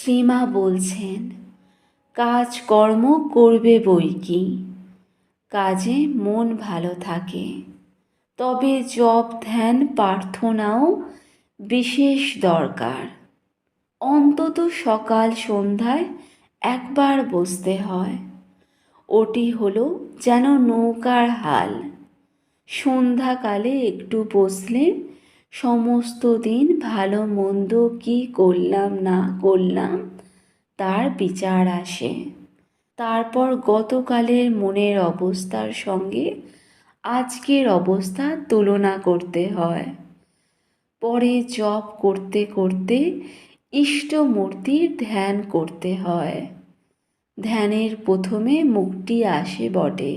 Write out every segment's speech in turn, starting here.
শ্রীমা বলছেন, কাজকর্ম করবে বৈকি, কাজে মন ভালো থাকে, তবে জপ ধ্যান প্রার্থনাও বিশেষ দরকার। অন্তত সকাল সন্ধ্যায় একবার বসতে হয়। ওটি হলো যেন নৌকার হাল। সন্ধ্যাকালে একটু বসলে সমস্ত দিন ভালো মন্দ কি করলাম না করলাম তার বিচার আসে। তারপর গতকালের মনের অবস্থার সঙ্গে আজকের অবস্থা তুলনা করতে হয়। পরে জপ করতে করতে ইষ্টমূর্তির ধ্যান করতে হয়। ধ্যানের প্রথমে মুখটি আসে বটে,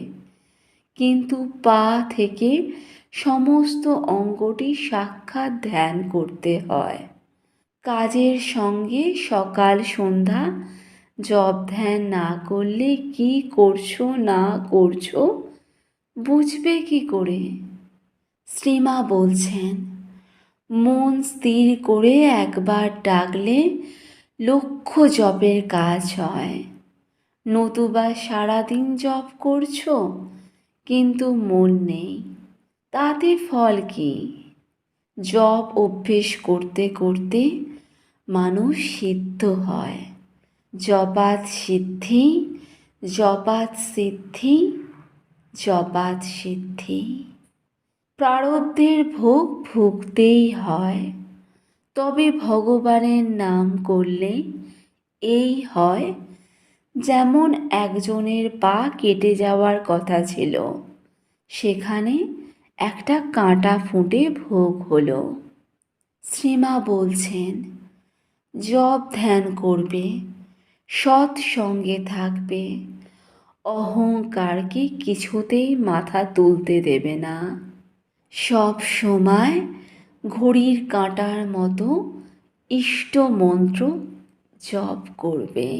কিন্তু পা থেকে সমস্ত অঙ্গটি সাক্ষাৎ ধ্যান করতে হয়। কাজের সঙ্গে সকাল সন্ধ্যা জপ ধ্যান না করলে কি করছো না করছো বুঝবে কি করে? শ্রীমা বলছেন, মন স্থির করে একবার ডাকলে লক্ষ জপের কাজ হয়। নতুবা সারাদিন জপ করছো কিন্তু মন নেই, তাতে ফল কি? জপ অভ্যেস করতে করতে মানুষ সিদ্ধ হয়। জপাত সিদ্ধি, জপাত সিদ্ধি, জপাত সিদ্ধি। প্রারব্ধের ভোগ ভুগতেই হয়, তবে ভগবানের নাম করলে এই হয়, যেমন একজনের পা কেটে যাওয়ার কথা ছিল, সেখানে একটা কাঁটা ফুটে ভোগ হলো। শ্রীমা বলছেন, জপ ধ্যান করবে, সৎ সঙ্গে থাকবে, অহংকারকে কিছুতেই মাথা তুলতে দেবে না। সব সময় ঘড়ির কাঁটার মতো ইষ্ট মন্ত্র জপ করবে।